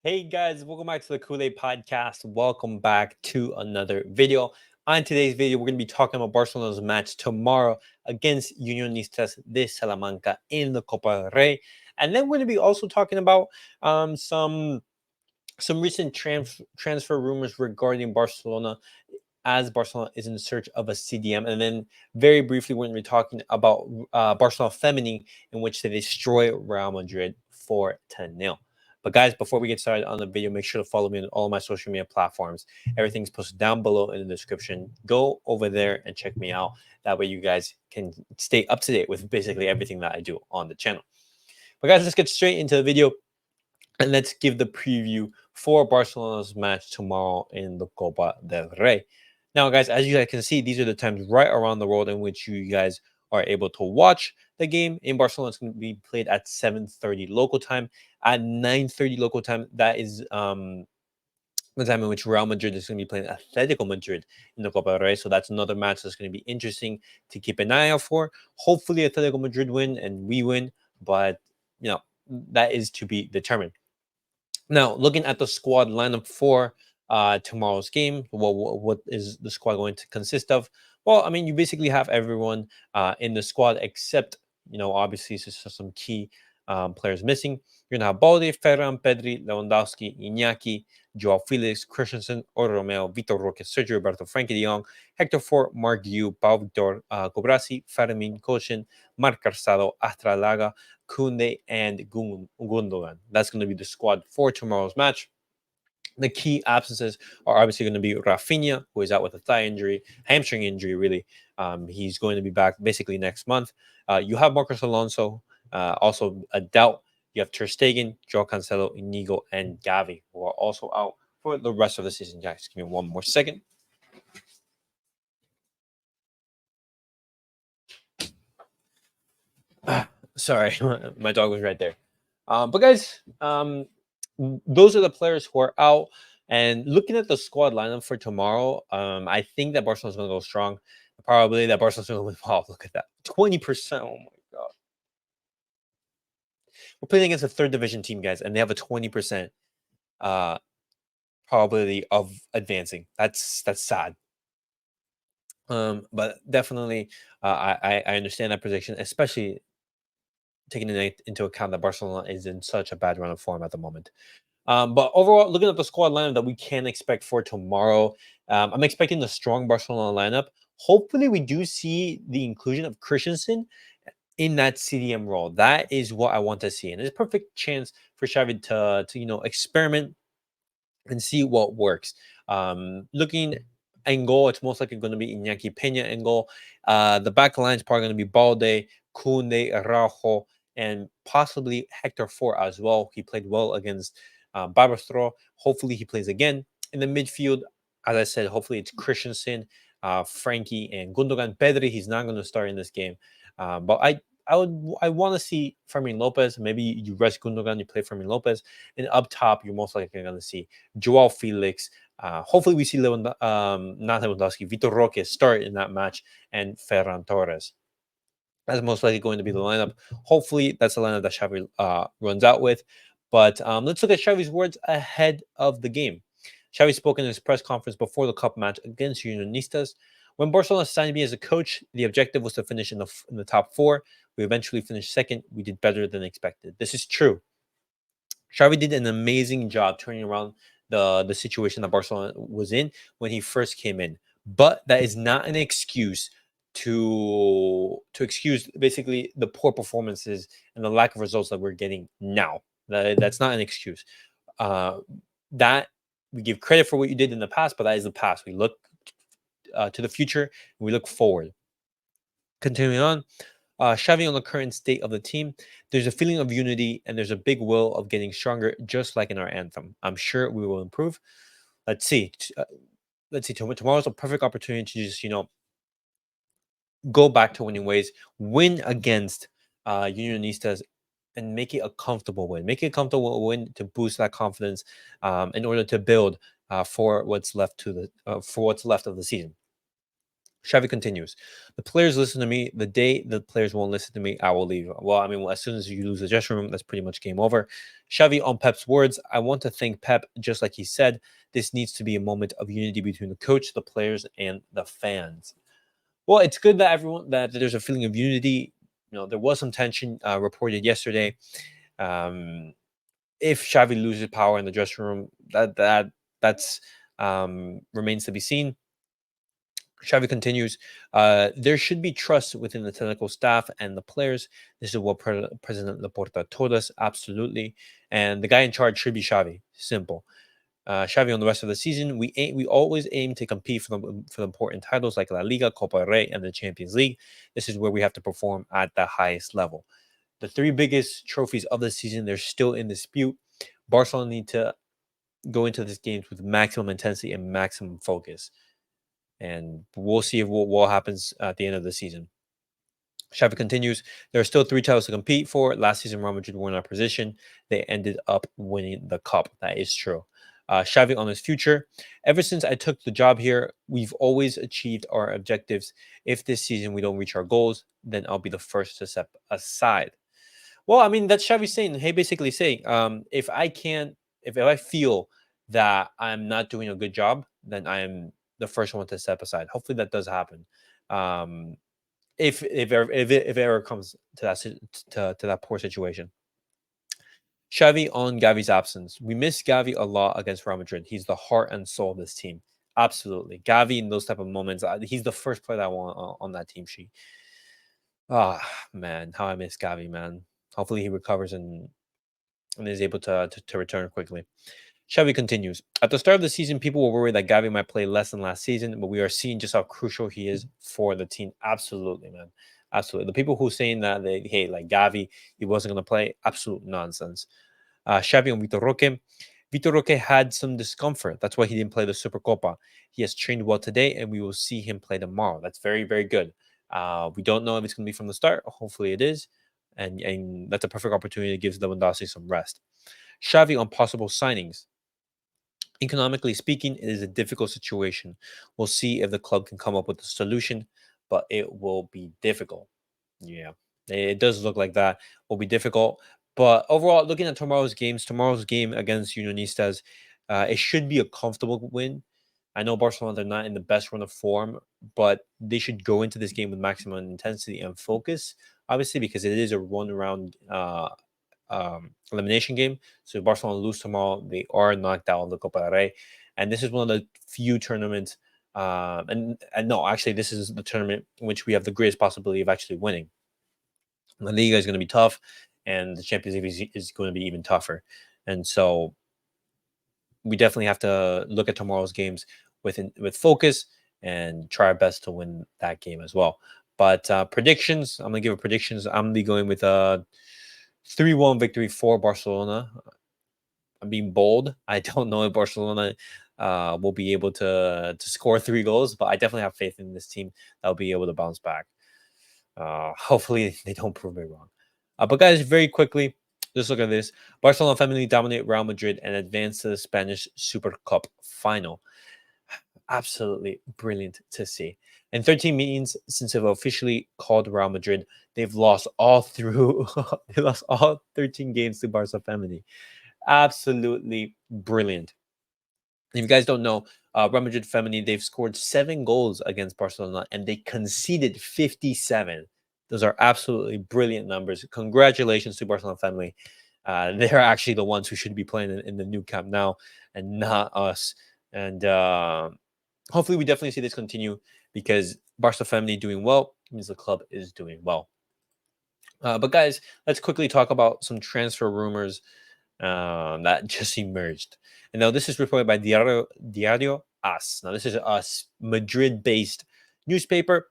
Hey guys, welcome back to the CulePodcast. Welcome back to another video. On today's video, we're going to be talking about Barcelona's match tomorrow against Unionistas de Salamanca in the Copa del Rey. And then we're going to be also talking about some recent transfer rumors regarding Barcelona, as Barcelona is in search of a CDM. And then very briefly, we're going to be talking about Barcelona Feminine, in which they destroy Real Madrid 4-0. But guys, before we get started on the video, make sure to follow me on all my social media platforms. Everything's posted down below in the description. Go over there and check me out. That way you guys can stay up to date with basically everything that I do on the channel. But guys, let's get straight into the video. And let's give the preview for Barcelona's match tomorrow in the Copa del Rey. Now, guys, as you guys can see, these are the times right around the world in which you guys are able to watch the game. In Barcelona, it's going to be played at 7:30 local time. At 9:30 local time, that is the time in which Real Madrid is going to be playing Atletico Madrid in the Copa del Rey. So that's another match that's going to be interesting to keep an eye out for. Hopefully, Atletico Madrid win and we win, but that is to be determined. Now, looking at the squad lineup for tomorrow's game, what is the squad going to consist of? Well, I mean, you basically have everyone in the squad except, obviously some key players missing. You're going to have Balde, Ferran, Pedri, Lewandowski, Iñaki, Joao Felix, Christensen, Oro Romeo, Vitor Roque, Sergio Roberto, Frankie de Jong, Hector Fort, Mark Yu, Pau Victor, Cobrasi, Fermin Koshin, Marc Carzado, Astralaga, Kunde, and Gundogan. That's going to be the squad for tomorrow's match. The key absences are obviously going to be Rafinha, who is out with a thigh injury, hamstring injury, really. He's going to be back basically next month. You have Marcos Alonso, also a doubt. You have Ter Stegen, Joao Cancelo, Inigo, and Gavi, who are also out for the rest of the season. Guys, give me one more second. Sorry, my dog was right there. But guys, those are the players who are out. And looking at the squad lineup for tomorrow, I think that Barcelona's going to go strong. Probably that Barcelona's going to win. Wow, look at that, 20%. Oh my god, we're playing against a third division team, guys, and they have a 20% probability of advancing. That's sad. But definitely, I understand that prediction, especially taking into account that Barcelona is in such a bad run of form at the moment. But overall, looking at the squad lineup that we can expect for tomorrow, I'm expecting the strong Barcelona lineup. Hopefully, we do see the inclusion of Christensen in that CDM role. That is what I want to see, and it's a perfect chance for Xavi to experiment and see what works. Looking in goal, it's most likely going to be Iñaki Peña in goal. The back line is probably going to be Balde, Kunde, Araujo, and possibly Hector Fort as well. He played well against Barbastro. Hopefully, he plays again. In the midfield, as I said, hopefully it's Christensen, Frankie, and Gundogan. Pedri, he's not going to start in this game. But I want to see Fermin Lopez. Maybe you rest Gundogan, you play Fermin Lopez, and up top you're most likely going to see Joao Felix. Hopefully we see not Lewandowski, Vitor Roque start in that match, and Ferran Torres. That's most likely going to be the lineup. Hopefully that's the lineup that Xavi runs out with. But let's look at Xavi's words ahead of the game. Xavi spoke in his press conference before the cup match against Unionistas. When Barcelona signed me as a coach, the objective was to finish in the top four. We eventually finished second. We did better than expected. This is true. Xavi did an amazing job turning around the situation that Barcelona was in when he first came in. But that is not an excuse to excuse basically the poor performances and the lack of results that we're getting now. That's not an excuse. That we give credit for what you did in the past, but that is the past. We look to the future and we look forward. Continuing on, Xavi on the current state of the team, there's a feeling of unity and there's a big will of getting stronger, just like in our anthem. I'm sure we will improve. Let's see. Tomorrow's a perfect opportunity to just go back to winning ways, win against Unionistas, and make it a comfortable win. Make it a comfortable win to boost that confidence in order to build for what's left of the season. Xavi continues. The players listen to me. The day the players won't listen to me, I will leave. Well, I mean, as soon as you lose the dressing room, that's pretty much game over. Xavi on Pep's words. I want to thank Pep, just like he said. This needs to be a moment of unity between the coach, the players, and the fans. Well, it's good that that there's a feeling of unity. There was some tension reported yesterday. Um, if Xavi loses power in the dressing room, that's remains to be seen. Xavi continues, there should be trust within the technical staff and the players. This is what President Laporta told us, absolutely. And the guy in charge should be Xavi. Simple. Xavi on the rest of the season, we always aim to compete for the important titles like La Liga, Copa del Rey, and the Champions League. This is where we have to perform at the highest level. The three biggest trophies of the season, they're still in dispute. Barcelona need to go into these games with maximum intensity and maximum focus. And we'll see what happens at the end of the season. Xavi continues, there are still three titles to compete for. Last season, Real Madrid were in our position. They ended up winning the cup. That is true. Xavi on his future. Ever since I took the job here, we've always achieved our objectives. If this season we don't reach our goals, then I'll be the first to step aside. Well, I mean, that's Xavi saying, hey, basically saying, if I can't, if I feel that I'm not doing a good job, then I'm the first one to step aside. Hopefully that does happen. Um, if it ever comes to to that poor situation. Xavi on Gavi's absence. We miss Gavi a lot against Real Madrid. He's the heart and soul of this team. Absolutely. Gavi in those type of moments, he's the first player that I want on that team sheet. Ah, man, how I miss Gavi, man. Hopefully he recovers and is able to return quickly. Xavi continues. At the start of the season, people were worried that Gavi might play less than last season, but we are seeing just how crucial he is for the team. Absolutely, man. Absolutely. The people who saying that hey, like Gavi, he wasn't going to play, absolute nonsense. Xavi and Vitor Roque. Vitor Roque had some discomfort. That's why he didn't play the Supercopa. He has trained well today, and we will see him play tomorrow. That's very, very good. We don't know if it's going to be from the start. Hopefully it is. And that's a perfect opportunity to give Lewandowski some rest. Xavi on possible signings. Economically speaking, it is a difficult situation. We'll see if the club can come up with a solution, but it will be difficult. Yeah, it does look like that will be difficult. But overall, looking at tomorrow's game against Unionistas, it should be a comfortable win. I know Barcelona, they're not in the best run of form, but they should go into this game with maximum intensity and focus, obviously, because it is a one round elimination game. So if Barcelona lose tomorrow, they are knocked out of the Copa del Rey. And this is one of the few tournaments, and no, actually, this is the tournament in which we have the greatest possibility of actually winning. La Liga is going to be tough, and the Champions League is going to be even tougher. And so we definitely have to look at tomorrow's games with focus and try our best to win that game as well. But predictions, I'm gonna give a predictions. I'm gonna be going with a 3-1 victory for Barcelona. I'm being bold. I don't know if Barcelona will be able to score 3 goals, but I definitely have faith in this team that will be able to bounce back. Hopefully they don't prove me wrong. But guys, very quickly, just look at this. Barcelona family dominate Real Madrid and advance to the Spanish Super Cup final. Absolutely brilliant to see. In 13 meetings since they've officially called Real Madrid, they've lost all through they lost all 13 games to Barca family. Absolutely brilliant. If you guys don't know, Real Madrid Femini, they've scored 7 goals against Barcelona and they conceded 57. Those are absolutely brilliant numbers. Congratulations to Barcelona family. They're actually the ones who should be playing in the new camp now and not us. And hopefully we definitely see this continue because Barca family doing well means the club is doing well. But guys, let's quickly talk about some transfer rumors that just emerged. And now this is reported by Diario As. Now this is a Madrid-based newspaper.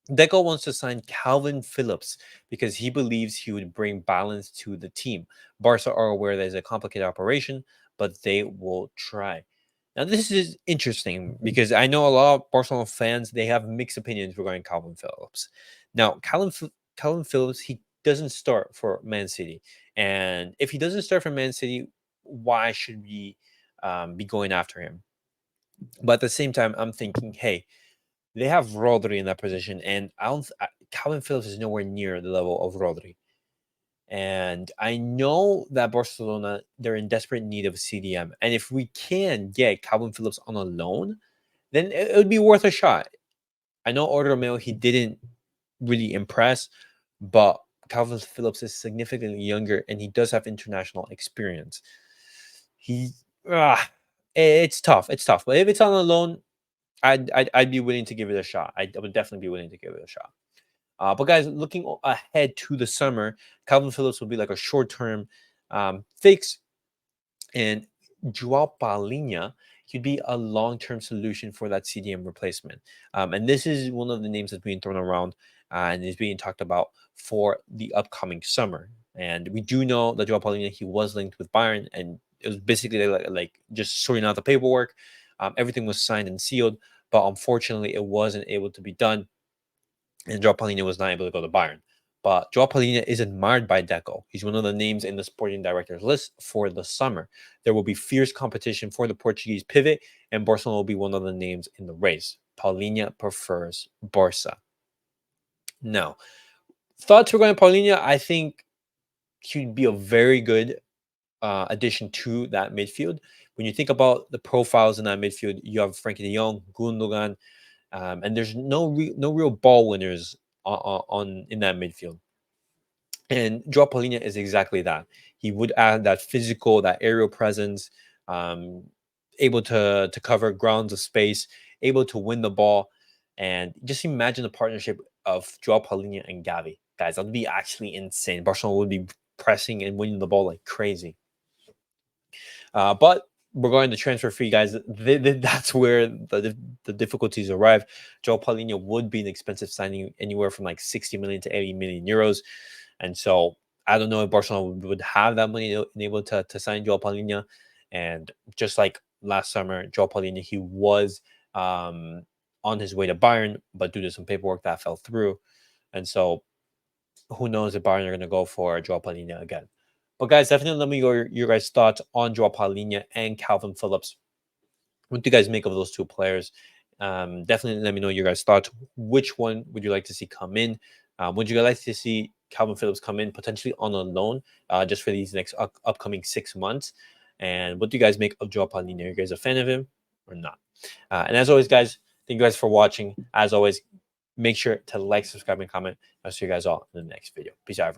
Deco wants to sign Calvin Phillips because he believes he would bring balance to the team. Barca are aware that it's a complicated operation, but they will try. Now this is interesting because I know a lot of Barcelona fans, they have mixed opinions regarding Calvin Phillips. Now, Calvin Phillips, he doesn't start for Man City. And if he doesn't start for Man City, why should we be going after him? But at the same time, I'm thinking, hey, They have Rodri in that position, and I don't. Calvin Phillips is nowhere near the level of Rodri. And I know that Barcelona, they're in desperate need of CDM. And if we can get Calvin Phillips on a loan, then it would be worth a shot. I know Romeo, he didn't really impress, but Calvin Phillips is significantly younger and he does have international experience. He, ah, it's tough. It's tough. But if it's on a loan, I'd be willing to give it a shot. I would definitely be willing to give it a shot. But guys, looking ahead to the summer, Calvin Phillips will be like a short-term fix, and Joao Palhinha could be a long-term solution for that CDM replacement. And this is one of the names that's being thrown around and is being talked about for the upcoming summer. And we do know that Joao Palhinha, he was linked with Bayern, and it was basically like just sorting out the paperwork. Everything was signed and sealed, but unfortunately, it wasn't able to be done, and Joao Palhinha was not able to go to Bayern. But Joao Palhinha is admired by Deco. He's one of the names in the sporting directors list for the summer. There will be fierce competition for the Portuguese pivot, and Barcelona will be one of the names in the race. Palhinha prefers Barca. Now, thoughts regarding Palhinha, I think he'd be a very good addition to that midfield. When you think about the profiles in that midfield, you have Frankie de Jong, Gundogan, and there's no real ball winners on in that midfield. And Joao Palhinha is exactly that. He would add that physical, that aerial presence, um, able to cover grounds of space, able to win the ball, and just imagine the partnership of Joao Palhinha and Gavi. Guys, that would be actually insane. Barcelona would be pressing and winning the ball like crazy. But regarding the transfer fee, guys, that's where the difficulties arrive. Joao Palhinha would be an expensive signing, anywhere from like 60 million to 80 million euros. And so I don't know if Barcelona would have that money and able to sign Joao Palhinha. And just like last summer, Joao Palhinha, he was on his way to Bayern, but due to some paperwork that fell through. And so who knows if Bayern are going to go for Joao Palhinha again. But guys, definitely let me know your guys' thoughts on Joao Palhinha and Calvin Phillips. What do you guys make of those two players? Definitely let me know your guys' thoughts. Which one would you like to see come in? Would you like to see Calvin Phillips come in potentially on a loan just for these next upcoming 6 months? And what do you guys make of Joao Palhinha? Are you guys a fan of him or not? And as always, guys, thank you guys for watching. As always, make sure to like, subscribe, and comment. I'll see you guys all in the next video. Peace out, everyone.